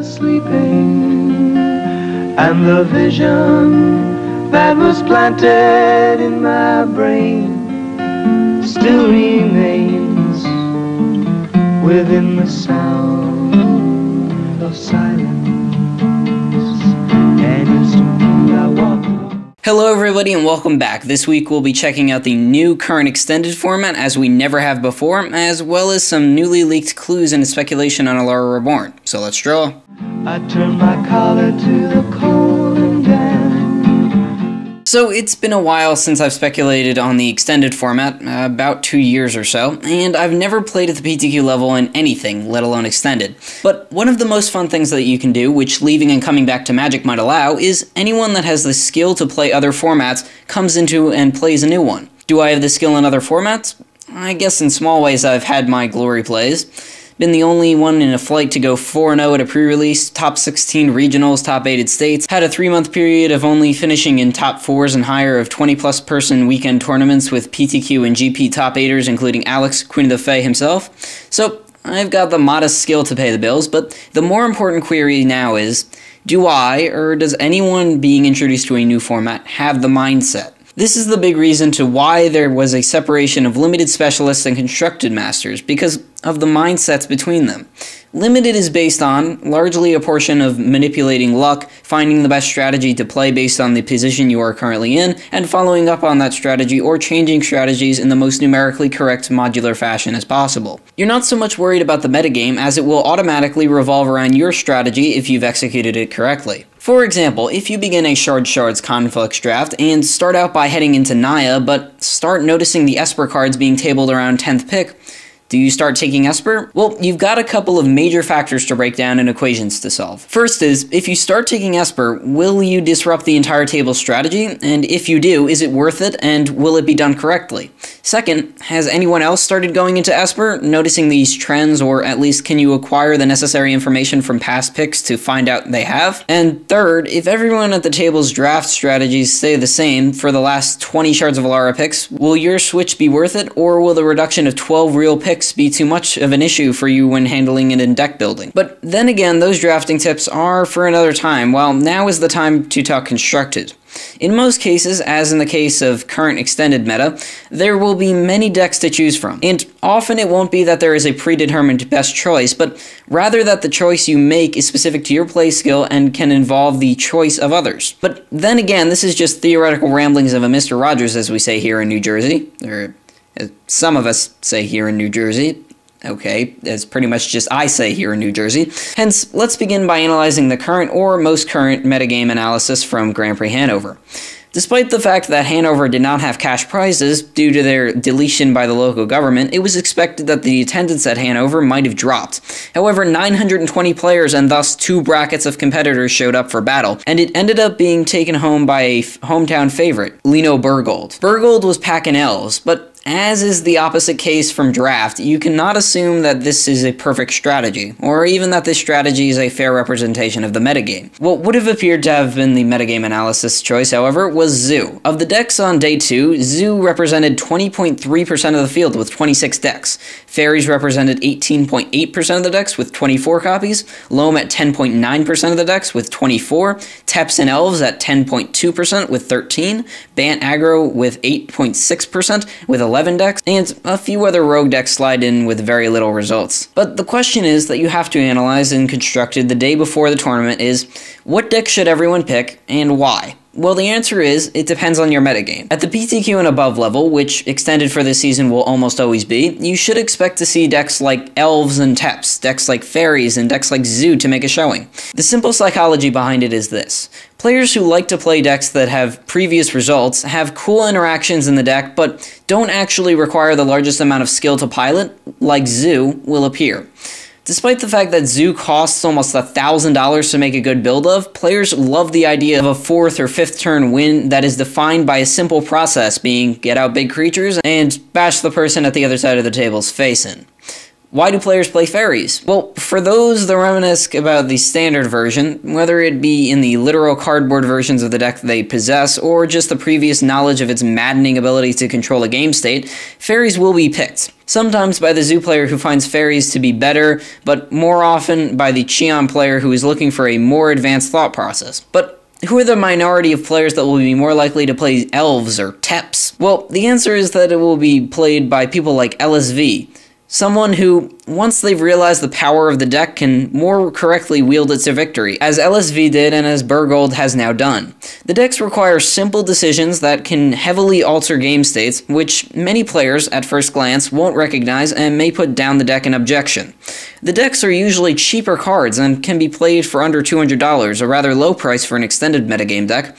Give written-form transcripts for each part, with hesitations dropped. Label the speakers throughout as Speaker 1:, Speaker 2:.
Speaker 1: sleeping, and the vision that was planted in my brain still remains within the sound of silence. And instantly I walk.
Speaker 2: Hello everybody and welcome back. This week we'll be checking out the new current extended format as we never have before, as well as some newly leaked clues and speculation on Alara Reborn. So let's draw.
Speaker 1: I turn my collar to the cold and damp.
Speaker 2: So it's been a while since I've speculated on the extended format, about 2 years or so, and I've never played at the PTQ level in anything, let alone extended. But one of the most fun things that you can do, which leaving and coming back to Magic might allow, is anyone that has the skill to play other formats comes into and plays a new one. Do I have the skill in other formats? I guess in small ways I've had my glory plays. Been the only one in a flight to go 4-0 at a pre-release, top 16 regionals, top 8 at states, had a 3-month period of only finishing in top 4s and higher of 20-plus person weekend tournaments with PTQ and GP top 8ers, including Alex, Queen of the Fae himself. So, I've got the modest skill to pay the bills, but the more important query now is, do I, or does anyone being introduced to a new format, have the mindset? This is the big reason to why there was a separation of limited specialists and constructed masters, because of the mindsets between them. Limited is based on, largely a portion of manipulating luck, finding the best strategy to play based on the position you are currently in, and following up on that strategy or changing strategies in the most numerically correct modular fashion as possible. You're not so much worried about the metagame as it will automatically revolve around your strategy if you've executed it correctly. For example, if you begin a Shards Conflicts draft and start out by heading into Naya, but start noticing the Esper cards being tabled around 10th pick, do you start taking Esper? Well, you've got a couple of major factors to break down and equations to solve. First is, if you start taking Esper, will you disrupt the entire table's strategy? And if you do, is it worth it, and will it be done correctly? Second, has anyone else started going into Esper, noticing these trends, or at least can you acquire the necessary information from past picks to find out they have? And third, if everyone at the table's draft strategies stay the same for the last 20 Shards of Alara picks, will your switch be worth it, or will the reduction of 12 real picks be too much of an issue for you when handling it in deck building? But then again, those drafting tips are for another time, while now is the time to talk constructed. In most cases, as in the case of current extended meta, there will be many decks to choose from, and often it won't be that there is a predetermined best choice, but rather that the choice you make is specific to your play skill and can involve the choice of others. But then again, this is just theoretical ramblings of a Mr. Rogers, as we say here in New Jersey, or some of us say here in New Jersey. Okay, that's pretty much just I say here in New Jersey. Hence, let's begin by analyzing the current or most current metagame analysis from Grand Prix Hanover. Despite the fact that Hanover did not have cash prizes due to their deletion by the local government, it was expected that the attendance at Hanover might have dropped. However, 920 players and thus 2 brackets of competitors showed up for battle, and it ended up being taken home by a hometown favorite, Lino Bergold. Bergold was packing elves, but as is the opposite case from draft, you cannot assume that this is a perfect strategy, or even that this strategy is a fair representation of the metagame. What would have appeared to have been the metagame analysis choice, however, was Zoo. Of the decks on day 2, Zoo represented 20.3% of the field with 26 decks. Fairies represented 18.8% of the decks with 24 copies, Loam at 10.9% of the decks with 24, Teps and Elves at 10.2% with 13, Bant Aggro with 8.6% with 11 decks, and a few other rogue decks slide in with very little results. But the question is that you have to analyze and constructed the day before the tournament is, what deck should everyone pick, and why? Well, the answer is, it depends on your metagame. At the PTQ and above level, which extended for this season will almost always be, you should expect to see decks like Elves and Teps, decks like Fairies, and decks like Zoo to make a showing. The simple psychology behind it is this. Players who like to play decks that have previous results, have cool interactions in the deck, but don't actually require the largest amount of skill to pilot, like Zoo, will appear. Despite the fact that Zoo costs almost $1,000 to make a good build of, players love the idea of a 4th or 5th turn win that is defined by a simple process, being get out big creatures and bash the person at the other side of the table's face in. Why do players play fairies? Well, for those that reminisce about the standard version, whether it be in the literal cardboard versions of the deck they possess, or just the previous knowledge of its maddening ability to control a game state, fairies will be picked. Sometimes by the Zoo player who finds fairies to be better, but more often by the Cheon player who is looking for a more advanced thought process. But who are the minority of players that will be more likely to play elves or teps? Well, the answer is that it will be played by people like LSV. Someone who, once they've realized the power of the deck, can more correctly wield it to victory, as LSV did and as Burgold has now done. The decks require simple decisions that can heavily alter game states, which many players, at first glance, won't recognize and may put down the deck in objection. The decks are usually cheaper cards and can be played for under $200, a rather low price for an extended metagame deck.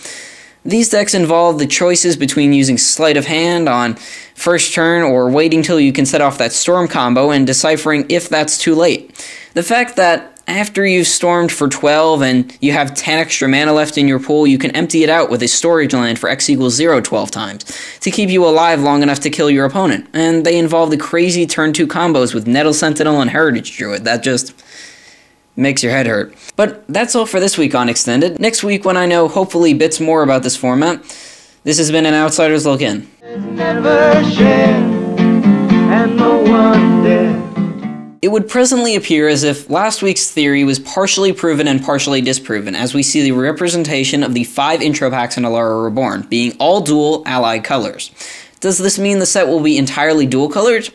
Speaker 2: These decks involve the choices between using Sleight of Hand on first turn or waiting till you can set off that Storm combo and deciphering if that's too late. The fact that after you've stormed for 12 and you have 10 extra mana left in your pool, you can empty it out with a storage land for X equals 0 12 times to keep you alive long enough to kill your opponent. And they involve the crazy turn 2 combos with Nettle Sentinel and Heritage Druid. That just makes your head hurt. But that's all for this week on Extended. Next week, when I know hopefully bits more about this format, this has been an Outsider's Look In.
Speaker 1: Never shared, and no one did.
Speaker 2: It would presently appear as if last week's theory was partially proven and partially disproven, as we see the representation of the 5 intro packs in Alara Reborn being all dual allied colors. Does this mean the set will be entirely dual colored?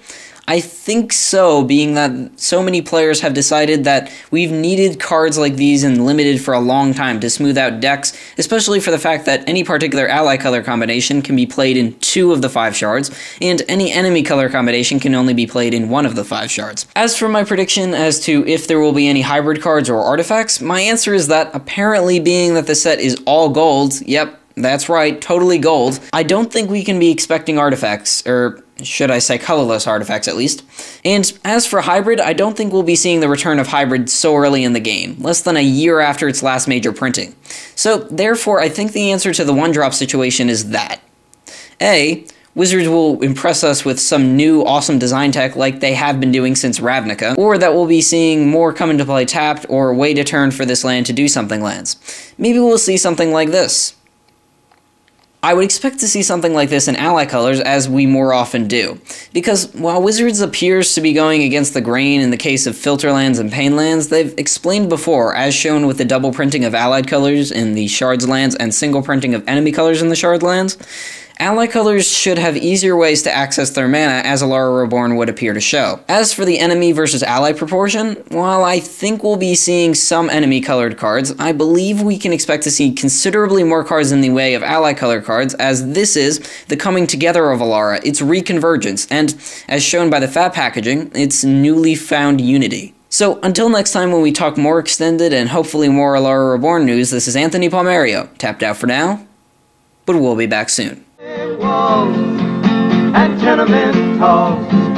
Speaker 2: I think so, being that so many players have decided that we've needed cards like these in Limited for a long time to smooth out decks, especially for the fact that any particular ally color combination can be played in 2 of the 5 shards, and any enemy color combination can only be played in 1 of the 5 shards. As for my prediction as to if there will be any hybrid cards or artifacts, my answer is that apparently being that the set is all gold, yep, that's right, totally gold, I don't think we can be expecting artifacts, or should I say colorless artifacts at least. And as for hybrid, I don't think we'll be seeing the return of hybrid so early in the game, less than a year after its last major printing. So therefore, I think the answer to the 1-drop situation is that A, Wizards will impress us with some new awesome design tech like they have been doing since Ravnica, or that we'll be seeing more come into play tapped or wait a turn for this land to do something lands. Maybe we'll see something like this. I would expect to see something like this in ally colors, as we more often do, because while Wizards appears to be going against the grain in the case of filter lands and pain lands, they've explained before, as shown with the double printing of allied colors in the shards lands and single printing of enemy colors in the shard lands, ally colors should have easier ways to access their mana, as Alara Reborn would appear to show. As for the enemy versus ally proportion, while I think we'll be seeing some enemy colored cards, I believe we can expect to see considerably more cards in the way of ally colored cards, as this is the coming together of Alara, its reconvergence, and, as shown by the fat packaging, its newly found unity. So, until next time when we talk more extended and hopefully more Alara Reborn news, this is Anthony Palmerio, tapped out for now, but we'll be back soon.
Speaker 1: Walls and tenement halls.